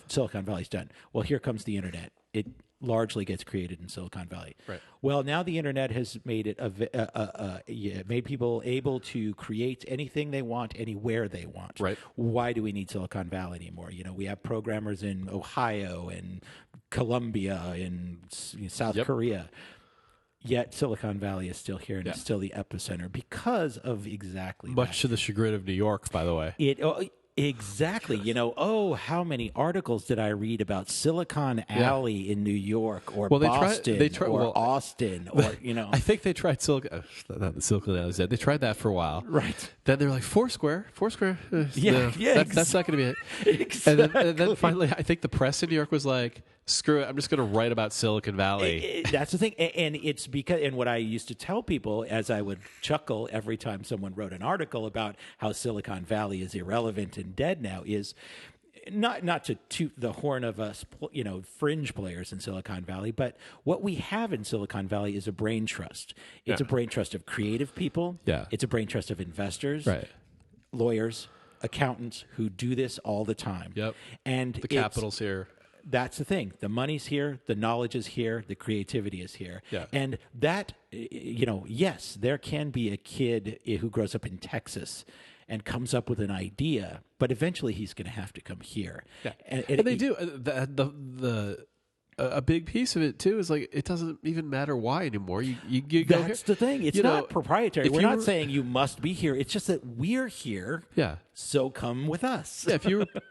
Silicon Valley's done. Well, here comes the internet. It largely gets created in Silicon Valley. Right. Well, now the internet has made it made people able to create anything they want, anywhere they want. Right. Why do we need Silicon Valley anymore? We have programmers in Ohio and Colombia and South Korea. Yet Silicon Valley is still here and it's still the epicenter because of exactly Much to the chagrin of New York, by the way. Exactly. How many articles did I read about Silicon Alley in New York or Boston or Austin or, I think they tried not the Silicon Alley. They tried that for a while. Right. Then they're like, Foursquare. That's not going to be it. Exactly. And then finally, I think the press in New York was like, screw it, I'm just going to write about Silicon Valley. That's the thing. And it's because, and what I used to tell people as I would chuckle every time someone wrote an article about how Silicon Valley is irrelevant and dead now is not to toot the horn of us, fringe players in Silicon Valley, but what we have in Silicon Valley is a brain trust. It's a brain trust of creative people. Yeah. It's a brain trust of investors, lawyers, accountants who do this all the time. Yep. And the capital's here. That's the thing. The money's here, the knowledge is here, the creativity is here. Yeah. And that, yes, there can be a kid who grows up in Texas and comes up with an idea, but eventually he's going to have to come here. Yeah. And they do. A big piece of it too is like it doesn't even matter why anymore. You go That's here. the thing. It's not proprietary. We're not saying you must be here. It's just that we're here. Yeah. So come with us. Yeah,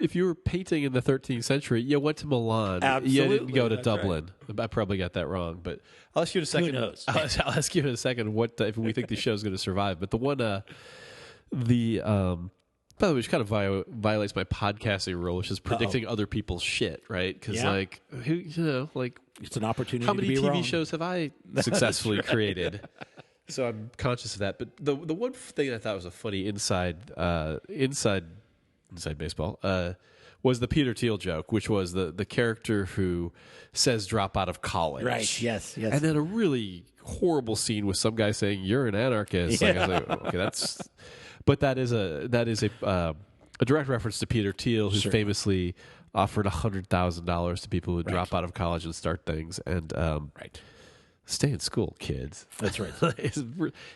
if you were painting in the 13th century, you went to Milan. Absolutely. You didn't go to Dublin. Right. I probably got that wrong, but I'll ask you in a second. Who knows? I'll ask you in a second what if we think the show's going to survive. But the one, by the way, which kind of violates my podcasting rule, which is predicting other people's shit, right? Because it's an opportunity. How many to be TV wrong. shows have I successfully created? So I'm conscious of that. But the one thing I thought was a funny inside baseball was the Peter Thiel joke, which was the character who says drop out of college, right? Yes. And then a really horrible scene with some guy saying you're an anarchist. Yeah. Like, I was like, okay, that's. But that is a direct reference to Peter Thiel, who famously offered $100,000 to people who drop out of college and start things. And stay in school, kids. That's right.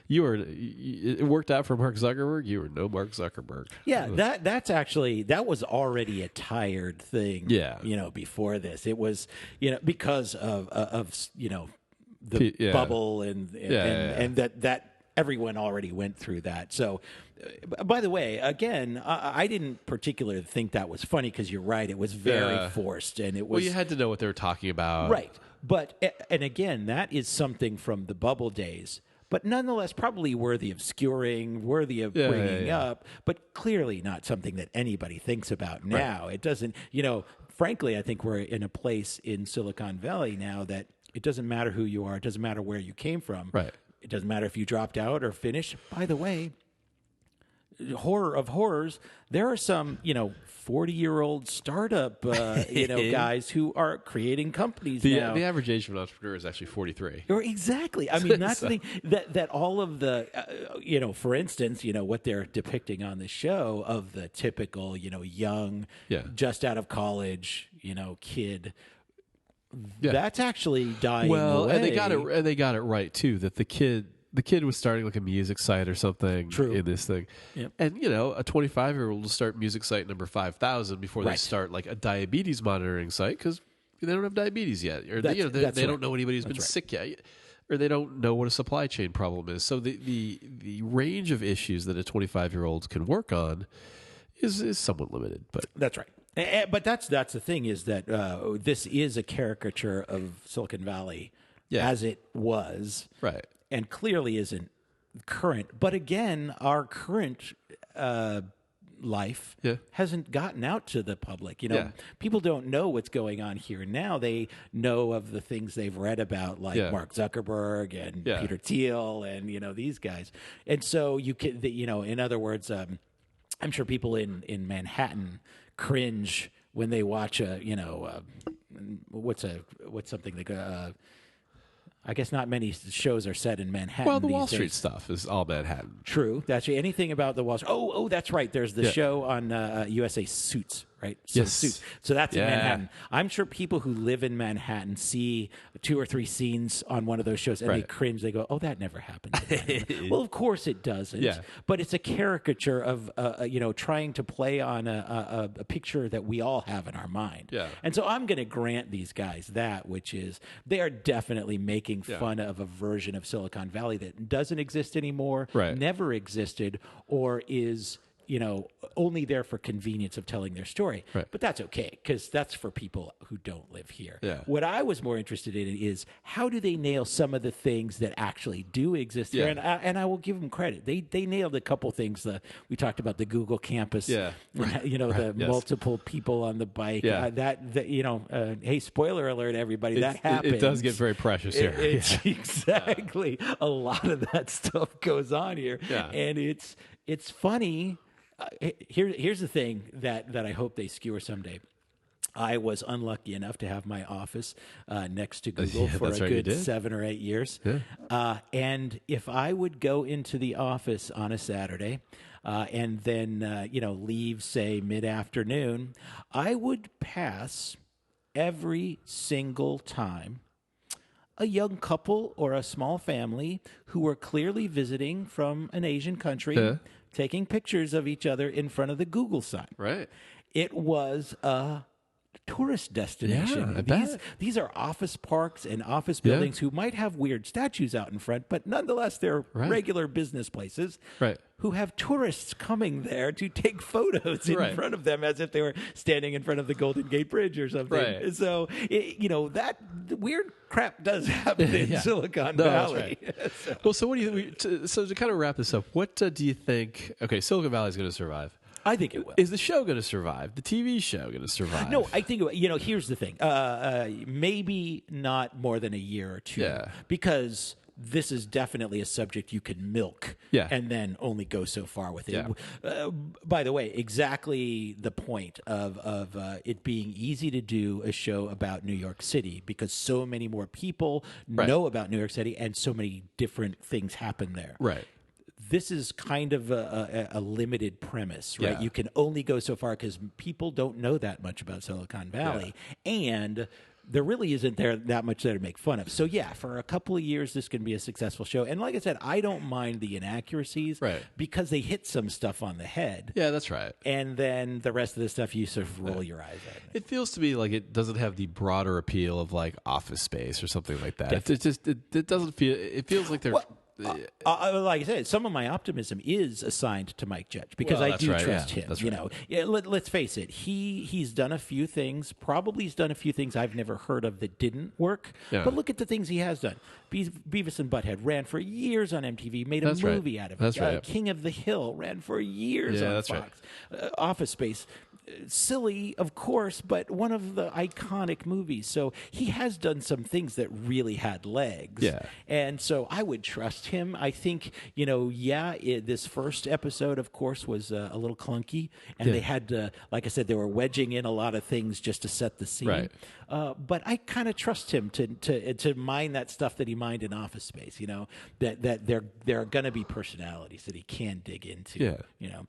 It worked out for Mark Zuckerberg. You were no Mark Zuckerberg. Yeah, that was already a tired thing. Yeah. Before this, it was because of the bubble and that everyone already went through that. So, by the way, again, I didn't particularly think that was funny because you're right. It was very forced, and it was. Well, you had to know what they were talking about, right? But and again, that is something from the bubble days, but nonetheless, probably worthy of skewering, worthy of bringing up, but clearly not something that anybody thinks about now. Right. It doesn't. Frankly, I think we're in a place in Silicon Valley now that it doesn't matter who you are. It doesn't matter where you came from. Right. It doesn't matter if you dropped out or finished. By the way, horror of horrors, there are some, 40-year-old startup, guys who are creating companies now. The average age of an entrepreneur is actually 43. Exactly. I mean, that's the thing that all of the, for instance, what they're depicting on the show of the typical, young, just out of college, kid. Yeah. That's actually dying away. And they got it right too. That the kid was starting like a music site or something in this thing. Yep. And a 25-year-old will start music site number 5,000 before they start like a diabetes monitoring site because they don't have diabetes yet, or they don't know anybody who's been sick yet, or they don't know what a supply chain problem is. So the range of issues that a 25-year-old can work on is somewhat limited. But that's right. But that's the thing is that this is a caricature of Silicon Valley as it was, right, and clearly isn't current. But again, our current life Yeah. hasn't gotten out to the public. Yeah. People don't know what's going on here now. They know of the things they've read about, like Mark Zuckerberg and Peter Thiel and these guys. And so you can, in other words, I'm sure people in Manhattan cringe when they watch what's something like I guess not many shows are set in Manhattan. Well, the these Wall days. Street stuff is all Manhattan. True. That's anything about the Wall Street. Oh, that's right. There's the show on USA Suits, right? Suits. So that's in Manhattan. I'm sure people who live in Manhattan see 2 or 3 scenes on one of those shows and they cringe. They go, "Oh, that never happened." Well, of course it doesn't. Yeah. But it's a caricature of trying to play on a picture that we all have in our mind. Yeah. And so I'm going to grant these guys that, which is they are definitely making fun of a version of Silicon Valley that doesn't exist anymore, never existed, or is only there for convenience of telling their story. Right. But that's okay, because that's for people who don't live here. Yeah. What I was more interested in is how do they nail some of the things that actually do exist here? And I will give them credit. They nailed a couple things. We talked about the Google campus. Yeah. The multiple people on the bike. Yeah. Hey, spoiler alert, everybody, that happens. It does get very precious here. Exactly. A lot of that stuff goes on here. Yeah. And it's funny. Here's the thing that I hope they skewer someday. I was unlucky enough to have my office next to Google for a good 7 or 8 years. Yeah. And if I would go into the office on a Saturday and then leave, say, mid-afternoon, I would pass every single time a young couple or a small family who were clearly visiting from an Asian country, taking pictures of each other in front of the Google sign. Right. It was a tourist destination. Yeah, these are office parks and office buildings who might have weird statues out in front, but nonetheless they're regular business places who have tourists coming there to take photos in front of them as if they were standing in front of the Golden Gate Bridge or something. Right. So, that weird crap does happen in Silicon Valley. Well, so what do you? So to kind of wrap this up, what do you think? Okay, Silicon Valley is going to survive. I think it will. Is the show going to survive? The TV show going to survive? No, I think here's the thing. Maybe not more than a year or two. Yeah. Because this is definitely a subject you can milk and then only go so far with it. Yeah. By the way, exactly the point of it being easy to do a show about New York City because so many more people know about New York City and so many different things happen there. Right. This is kind of a limited premise, right? You can only go so far because people don't know that much about Silicon Valley. And there really isn't that much there to make fun of. So, for a couple of years, this can be a successful show. And like I said, I don't mind the inaccuracies because they hit some stuff on the head. Yeah, that's right. And then the rest of the stuff, you sort of roll your eyes at. It feels to me like it doesn't have the broader appeal of like Office Space or something like that. It doesn't feel. It feels like they're. Like I said, some of my optimism is assigned to Mike Judge because I do trust him. That's Let's face it. He's done a few things. Probably he's done a few things I've never heard of that didn't work. Yeah. But look at the things he has done. Beavis and Butthead ran for years on MTV. Made a movie out of it. That's right. King of the Hill ran for years on Fox. Office Space. Silly, of course, but one of the iconic movies. So he has done some things that really had legs. Yeah. And so I would trust him. I think, this first episode, of course, was a little clunky. And they had to, like I said, they were wedging in a lot of things just to set the scene. Right. But I kind of trust him to mine that stuff that he mined in Office Space, that there are going to be personalities that he can dig into. Yeah.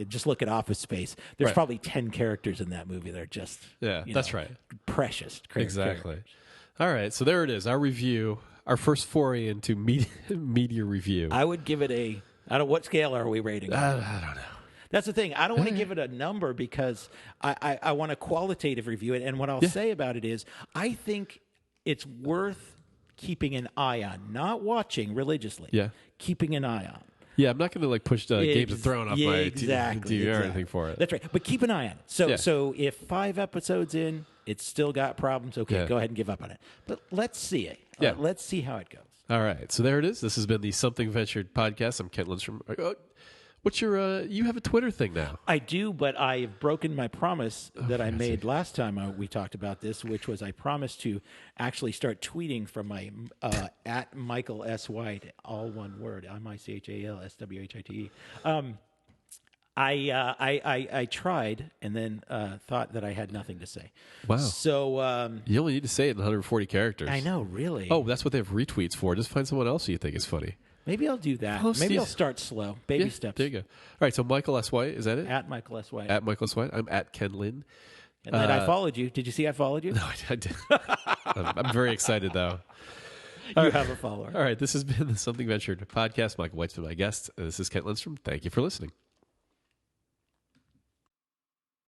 Just look at Office Space. There's probably 10 characters in that movie that are just that's right, precious. Exactly. Characters. All right, so there it is. Our review, our first foray into media review. I would give it what scale are we rating? I don't know. That's the thing. I don't want to give it a number because I want a qualitative review. And what I'll say about it is I think it's worth keeping an eye on, not watching religiously. Yeah, keeping an eye on. Yeah, I'm not going to push Games of Thrones off my TV or anything for it. That's right. But keep an eye on it. So if 5 episodes in, it's still got problems, okay, go ahead and give up on it. But let's see it. Let's see how it goes. All right. So there it is. This has been the Something Ventured podcast. I'm Kent Lindstrom. What's your? You have a Twitter thing now. I do, but I've broken my promise that I made last time we talked about this, which was I promised to actually start tweeting from my at Michael S. White, all one word, MICHALSWHITE. I tried and then thought that I had nothing to say. Wow. So You only need to say it in 140 characters. I know, really. Oh, that's what they have retweets for. Just find someone else who you think is funny. Maybe I'll do that. Post Maybe these- I'll start slow. Baby steps. There you go. All right, so Michael S. White, is that it? At Michael S. White. At Michael S. White. I'm at Ken Lin. And then I followed you. Did you see I followed you? No, I did. I'm very excited, though. You have a follower. All right, this has been the Something Ventured podcast. Michael White's been my guest. This is Kent Lindstrom. Thank you for listening.